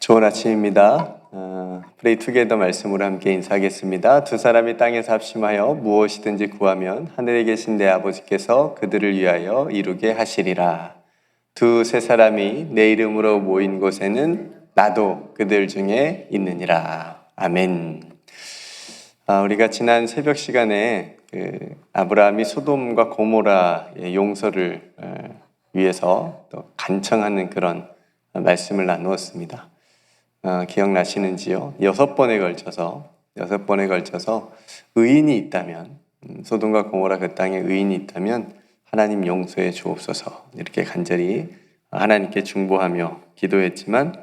좋은 아침입니다. 프레이 투게더 말씀으로 함께 인사하겠습니다. 두 사람이 땅에서 합심하여 무엇이든지 구하면 하늘에 계신 내 아버지께서 그들을 위하여 이루게 하시리라. 두세 사람이 내 이름으로 모인 곳에는 나도 그들 중에 있느니라. 아멘. 우리가 지난 새벽 시간에 아브라함이 소돔과 고모라의 용서를 위해서 또 간청하는 그런 말씀을 나누었습니다. 기억나시는지요? 6번에 걸쳐서 의인이 있다면, 소돔과 고모라 그 땅에 의인이 있다면 하나님 용서해 주옵소서 이렇게 간절히 하나님께 중보하며 기도했지만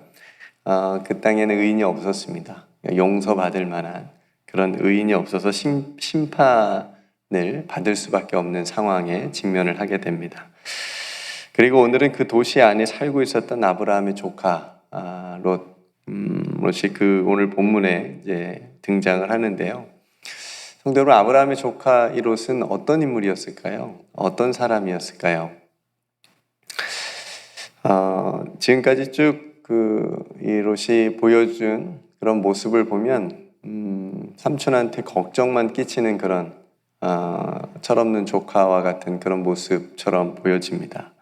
그 땅에는 의인이 없었습니다. 용서받을 만한 그런 의인이 없어서 심판을 받을 수밖에 없는 상황에 직면을 하게 됩니다. 그리고 오늘은 그 도시 안에 살고 있었던 아브라함의 조카 롯이 오늘 본문에 이제 등장을 하는데요. 성도 여러분, 아브라함의 조카 이 롯은 어떤 인물이었을까요? 어떤 사람이었을까요? 지금까지 쭉 이 롯이 보여준 그런 모습을 보면 삼촌한테 걱정만 끼치는 그런 철없는 조카와 같은 그런 모습처럼 보여집니다.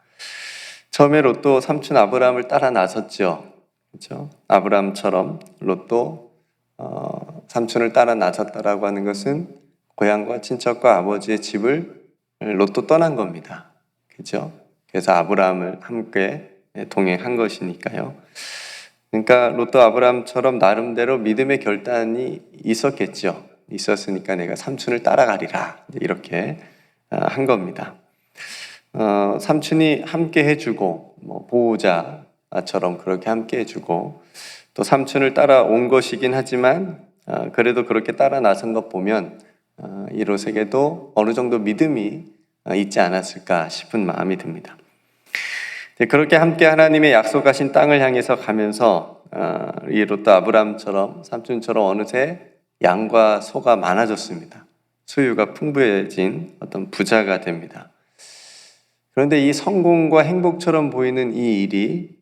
처음에 롯도 삼촌 아브라함을 따라 나섰죠. 그렇죠? 아브라함처럼 롯도 삼촌을 따라 나섰다라고 하는 것은 고향과 친척과 아버지의 집을 롯도 떠난 겁니다. 그렇죠? 그래서 아브라함을 함께 동행한 것이니까요. 그러니까 롯도 아브라함처럼 나름대로 믿음의 결단이 있었겠죠. 있었으니까 내가 삼촌을 따라가리라 이렇게 한 겁니다. 삼촌이 함께 해주고 보호자처럼 그렇게 함께 해주고 또 삼촌을 따라온 것이긴 하지만 그래도 그렇게 따라 나선 것 보면 이 롯에게도 어느 정도 믿음이 있지 않았을까 싶은 마음이 듭니다. 그렇게 함께 하나님의 약속하신 땅을 향해서 가면서 이 롯도 아브라함처럼 삼촌처럼 어느새 양과 소가 많아졌습니다. 소유가 풍부해진 어떤 부자가 됩니다. 그런데 이 성공과 행복처럼 보이는 이 일이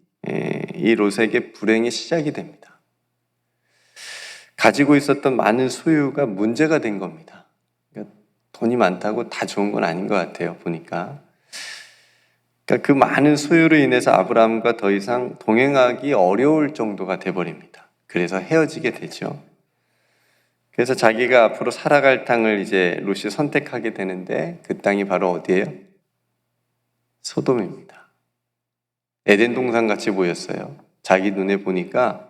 이 롯에게 불행의 시작이 됩니다. 가지고 있었던 많은 소유가 문제가 된 겁니다. 그러니까 돈이 많다고 다 좋은 건 아닌 것 같아요, 보니까. 그러니까 그 많은 소유로 인해서 아브라함과 더 이상 동행하기 어려울 정도가 돼버립니다. 그래서 헤어지게 되죠. 그래서 자기가 앞으로 살아갈 땅을 이제 롯이 선택하게 되는데 그 땅이 바로 어디예요? 소돔입니다. 에덴 동산 같이 보였어요. 자기 눈에 보니까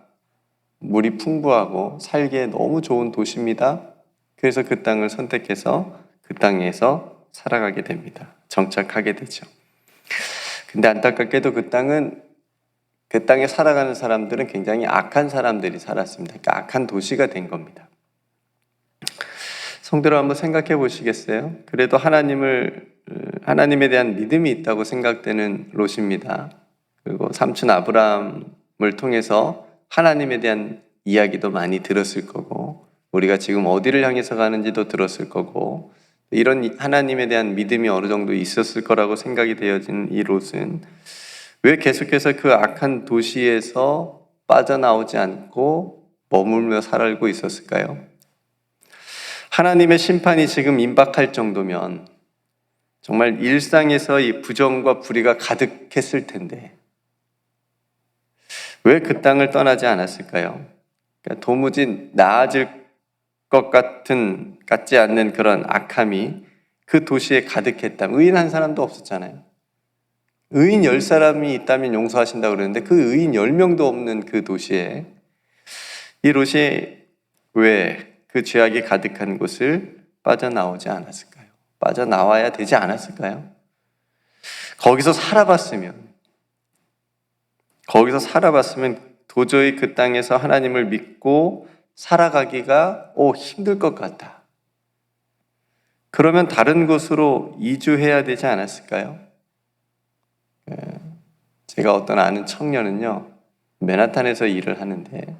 물이 풍부하고 살기에 너무 좋은 도시입니다. 그래서 그 땅을 선택해서 그 땅에서 살아가게 됩니다. 정착하게 되죠. 근데 안타깝게도 그 땅에 살아가는 사람들은 굉장히 악한 사람들이 살았습니다. 그러니까 악한 도시가 된 겁니다. 성도를 한번 생각해 보시겠어요? 그래도 하나님에 대한 믿음이 있다고 생각되는 롯입니다. 그리고 삼촌 아브라함을 통해서 하나님에 대한 이야기도 많이 들었을 거고 우리가 지금 어디를 향해서 가는지도 들었을 거고 이런 하나님에 대한 믿음이 어느 정도 있었을 거라고 생각이 되어진 이 롯은 왜 계속해서 그 악한 도시에서 빠져나오지 않고 머물며 살고 있었을까요? 하나님의 심판이 지금 임박할 정도면 정말 일상에서 이 부정과 불의가 가득했을 텐데 왜 그 땅을 떠나지 않았을까요? 그러니까 도무지 나아질 것 같지 않는 그런 악함이 그 도시에 가득했다면 의인 한 사람도 없었잖아요. 의인 10사람이 있다면 용서하신다고 그러는데 그 의인 10명도 없는 그 도시에 이 롯이 왜 그 죄악이 가득한 곳을 빠져나오지 않았을까요? 빠져나와야 되지 않았을까요? 거기서 살아봤으면 도저히 그 땅에서 하나님을 믿고 살아가기가 힘들 것 같다. 그러면 다른 곳으로 이주해야 되지 않았을까요? 제가 어떤 아는 청년은요, 맨하탄에서 일을 하는데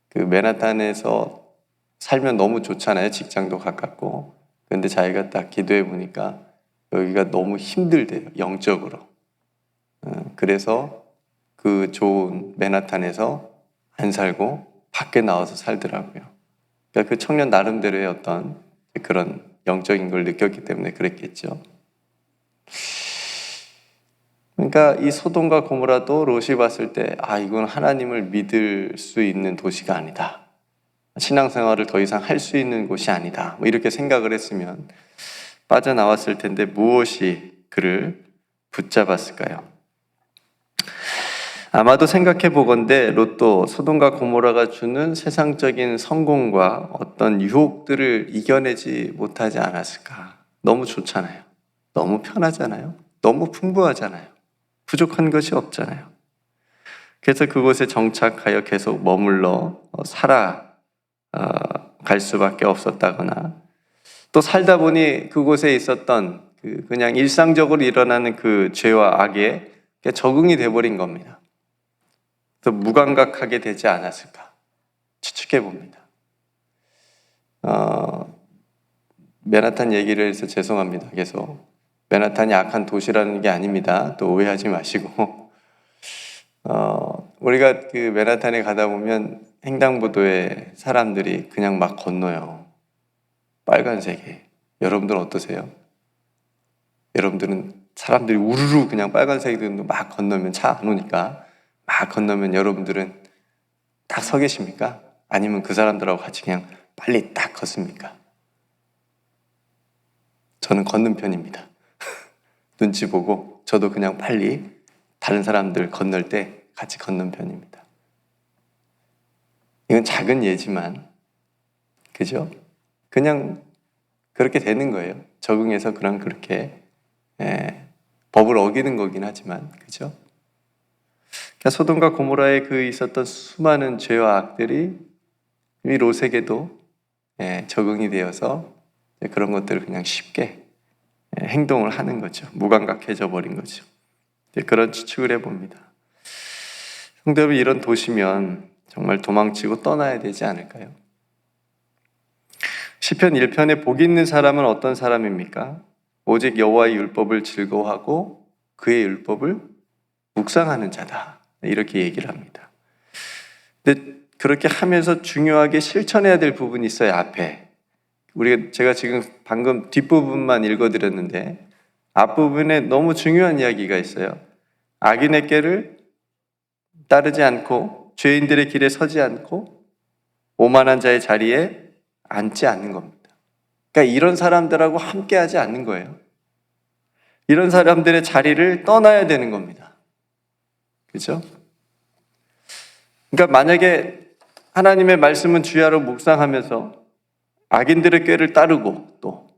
그 맨하탄에서 살면 너무 좋잖아요. 직장도 가깝고. 그런데 자기가 딱 기도해 보니까 여기가 너무 힘들대요. 영적으로. 그래서 그 좋은 맨하탄에서 안 살고 밖에 나와서 살더라고요. 그러니까 그 청년 나름대로의 어떤 그런 영적인 걸 느꼈기 때문에 그랬겠죠. 그러니까 이 소돔과 고모라도 롯이 봤을 때 이건 하나님을 믿을 수 있는 도시가 아니다. 신앙생활을 더 이상 할 수 있는 곳이 아니다. 뭐 이렇게 생각을 했으면 빠져나왔을 텐데 무엇이 그를 붙잡았을까요? 아마도 생각해 보건대 롯도 소돔과 고모라가 주는 세상적인 성공과 어떤 유혹들을 이겨내지 못하지 않았을까? 너무 좋잖아요. 너무 편하잖아요. 너무 풍부하잖아요. 부족한 것이 없잖아요. 그래서 그곳에 정착하여 계속 머물러 살아갈 수밖에 없었다거나 또 살다 보니 그곳에 있었던 그냥 일상적으로 일어나는 그 죄와 악에 적응이 돼버린 겁니다. 그래서 무감각하게 되지 않았을까 추측해 봅니다. 맨하탄 얘기를 해서 죄송합니다. 계속 맨하탄이 악한 도시라는 게 아닙니다. 또 오해하지 마시고 우리가 그 맨하탄에 가다 보면 횡단보도에 사람들이 그냥 막 건너요. 빨간색에. 여러분들은 어떠세요? 여러분들은 사람들이 우르르 그냥 빨간색으로 막 건너면 차 안 오니까 막 건너면 여러분들은 딱 서 계십니까? 아니면 그 사람들하고 같이 그냥 빨리 딱 걷습니까? 저는 걷는 편입니다. 눈치 보고 저도 그냥 빨리 다른 사람들 건널 때 같이 걷는 편입니다. 이건 작은 예지만 그죠? 그냥 그렇게 되는 거예요. 적응해서 그렇게 법을 어기는 거긴 하지만 그죠? 그러니까 소돔과 고모라에 그 있었던 수많은 죄와 악들이 이 롯에게도 적응이 되어서 그런 것들을 그냥 쉽게 행동을 하는 거죠. 무감각해져 버린 거죠. 그런 추측을 해봅니다. 성도 여러분, 이런 도시면 정말 도망치고 떠나야 되지 않을까요? 시편 1편에 복 있는 사람은 어떤 사람입니까? 오직 여호와의 율법을 즐거워하고 그의 율법을 묵상하는 자다. 이렇게 얘기를 합니다. 근데 그렇게 하면서 중요하게 실천해야 될 부분이 있어요. 앞에 제가 지금 방금 뒷부분만 읽어드렸는데 앞부분에 너무 중요한 이야기가 있어요. 악인의 꾀를 따르지 않고 죄인들의 길에 서지 않고 오만한 자의 자리에 앉지 않는 겁니다. 그러니까 이런 사람들하고 함께하지 않는 거예요. 이런 사람들의 자리를 떠나야 되는 겁니다. 그렇죠? 그러니까 만약에 하나님의 말씀은 주야로 묵상하면서 악인들의 꾀를 따르고 또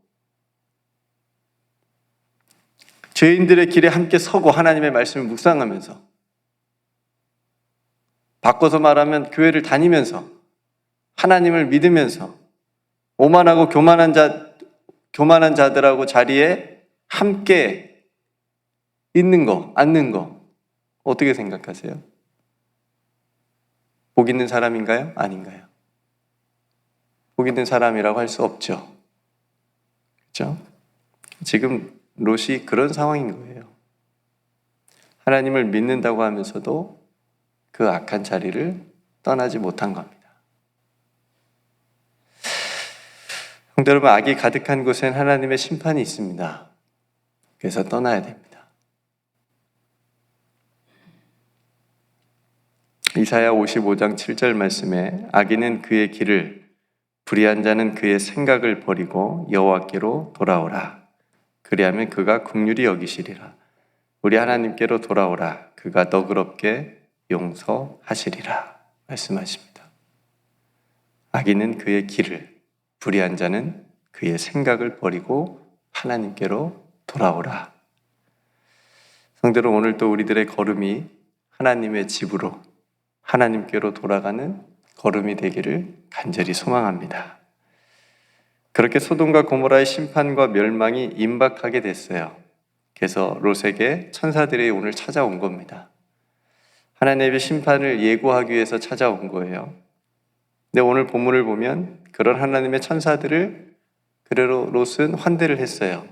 죄인들의 길에 함께 서고 하나님의 말씀을 묵상하면서 바꿔서 말하면 교회를 다니면서 하나님을 믿으면서 오만하고 교만한 자들하고 자리에 함께 있는 거, 앉는 거 어떻게 생각하세요? 복 있는 사람인가요? 아닌가요? 복 있는 사람이라고 할 수 없죠. 그렇죠? 지금 롯이 그런 상황인 거예요. 하나님을 믿는다고 하면서도 그 악한 자리를 떠나지 못한 겁니다. 성도 여러분, 악이 가득한 곳엔 하나님의 심판이 있습니다. 그래서 떠나야 됩니다. 이사야 55장 7절 말씀에 악인은 그의 길을, 불의한 자는 그의 생각을 버리고 여호와께로 돌아오라. 그리하면 그가 긍휼히 여기시리라. 우리 하나님께로 돌아오라. 그가 너그럽게 용서하시리라. 말씀하십니다. 악인은 그의 길을, 불의한 자는 그의 생각을 버리고 하나님께로 돌아오라. 성도 여러분, 오늘 또 우리들의 걸음이 하나님의 집으로, 하나님께로 돌아가는 걸음이 되기를 간절히 소망합니다. 그렇게 소돔과 고모라의 심판과 멸망이 임박하게 됐어요. 그래서 롯에게 천사들이 오늘 찾아온 겁니다. 하나님의 심판을 예고하기 위해서 찾아온 거예요. 근데 오늘 본문을 보면 그런 하나님의 천사들을 그대로 롯은 환대를 했어요.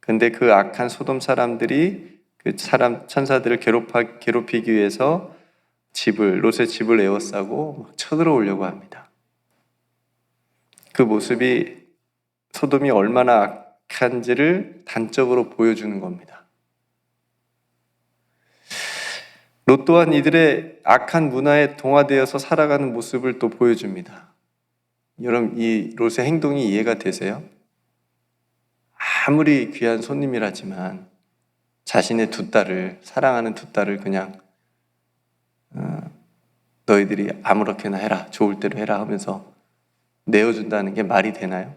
근데 그 악한 소돔 사람들이 그 천사들을 괴롭히기 위해서 롯의 집을 에워싸고 막 쳐들어오려고 합니다. 그 모습이 소돔이 얼마나 악한지를 단적으로 보여주는 겁니다. 롯 또한 이들의 악한 문화에 동화되어서 살아가는 모습을 또 보여줍니다. 여러분, 이 롯의 행동이 이해가 되세요? 아무리 귀한 손님이라지만 자신의 두 딸을, 사랑하는 두 딸을 그냥 너희들이 아무렇게나 해라, 좋을 대로 해라 하면서 내어준다는 게 말이 되나요?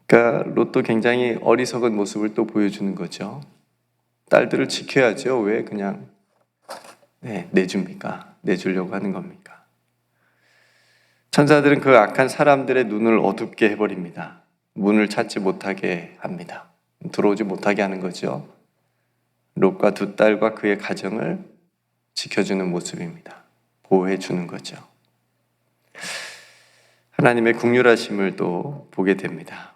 그러니까 롯도 굉장히 어리석은 모습을 또 보여주는 거죠. 딸들을 지켜야죠. 왜 그냥 내줍니까? 내주려고 하는 겁니까? 천사들은 그 악한 사람들의 눈을 어둡게 해버립니다. 문을 찾지 못하게 합니다. 들어오지 못하게 하는 거죠. 롯과 두 딸과 그의 가정을 지켜주는 모습입니다. 보호해 주는 거죠. 하나님의 긍휼하심을 또 보게 됩니다.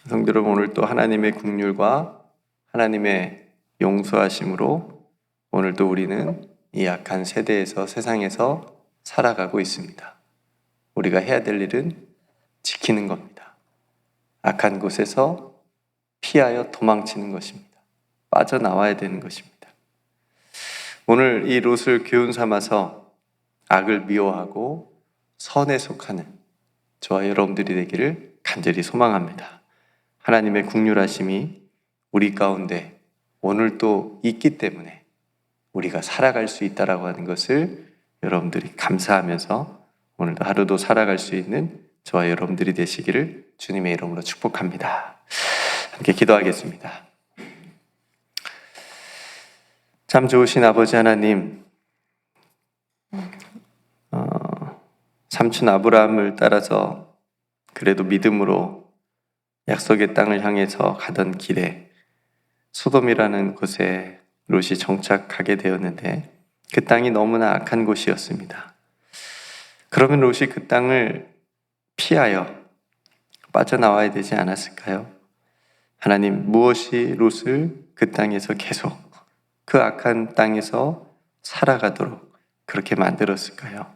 성도 여러분, 오늘 또 하나님의 긍휼과 하나님의 용서하심으로 오늘 또 우리는 이 악한 세대에서, 세상에서 살아가고 있습니다. 우리가 해야 될 일은 지키는 겁니다. 악한 곳에서 피하여 도망치는 것입니다. 빠져나와야 되는 것입니다. 오늘 이 롯을 교훈 삼아서 악을 미워하고 선에 속하는 저와 여러분들이 되기를 간절히 소망합니다. 하나님의 긍휼하심이 우리 가운데 오늘 또 있기 때문에 우리가 살아갈 수 있다라고 하는 것을 여러분들이 감사하면서 오늘도 하루도 살아갈 수 있는 저와 여러분들이 되시기를 주님의 이름으로 축복합니다. 함께 기도하겠습니다. 참 좋으신 아버지 하나님, 삼촌 아브라함을 따라서 그래도 믿음으로 약속의 땅을 향해서 가던 길에 소돔이라는 곳에 롯이 정착하게 되었는데 그 땅이 너무나 악한 곳이었습니다. 그러면 롯이 그 땅을 피하여 빠져나와야 되지 않았을까요? 하나님, 무엇이 롯을 그 땅에서 계속 그 악한 땅에서 살아가도록 그렇게 만들었을까요?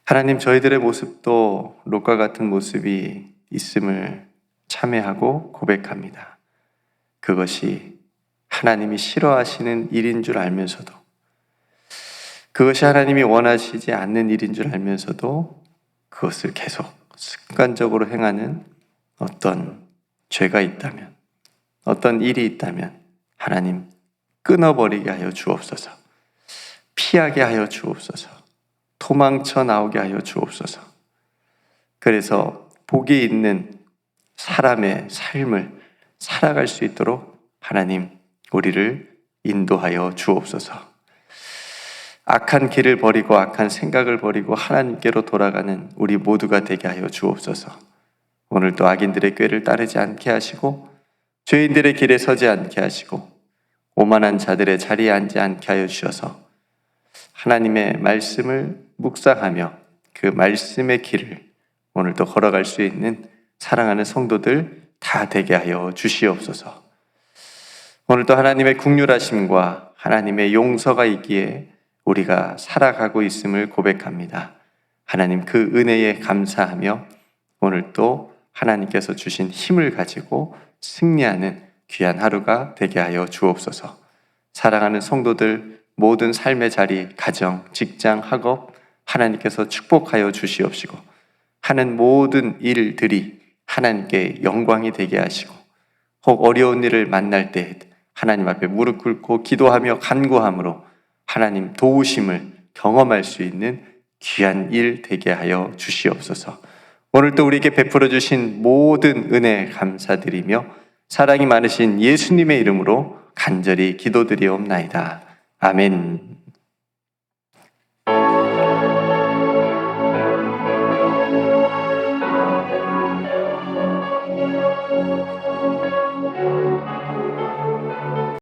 하나님, 저희들의 모습도 롯과 같은 모습이 있음을 참회하고 고백합니다. 그것이 하나님이 싫어하시는 일인 줄 알면서도, 그것이 하나님이 원하시지 않는 일인 줄 알면서도 그것을 계속 습관적으로 행하는 어떤 죄가 있다면, 어떤 일이 있다면 하나님 끊어버리게 하여 주옵소서. 피하게 하여 주옵소서. 도망쳐 나오게 하여 주옵소서. 그래서 복이 있는 사람의 삶을 살아갈 수 있도록 하나님 우리를 인도하여 주옵소서. 악한 길을 버리고 악한 생각을 버리고 하나님께로 돌아가는 우리 모두가 되게 하여 주옵소서. 오늘도 악인들의 꾀를 따르지 않게 하시고 죄인들의 길에 서지 않게 하시고 오만한 자들의 자리에 앉지 않게 하여 주셔서 하나님의 말씀을 묵상하며 그 말씀의 길을 오늘도 걸어갈 수 있는 사랑하는 성도들 다 되게 하여 주시옵소서. 오늘도 하나님의 긍휼하심과 하나님의 용서가 있기에 우리가 살아가고 있음을 고백합니다. 하나님, 그 은혜에 감사하며 오늘도 하나님께서 주신 힘을 가지고 승리하는 귀한 하루가 되게 하여 주옵소서. 사랑하는 성도들 모든 삶의 자리, 가정, 직장, 학업 하나님께서 축복하여 주시옵시고 하는 모든 일들이 하나님께 영광이 되게 하시고 혹 어려운 일을 만날 때 하나님 앞에 무릎 꿇고 기도하며 간구함으로 하나님 도우심을 경험할 수 있는 귀한 일 되게 하여 주시옵소서. 오늘도 우리에게 베풀어 주신 모든 은혜 감사드리며 사랑이 많으신 예수님의 이름으로 간절히 기도드리옵나이다. 아멘.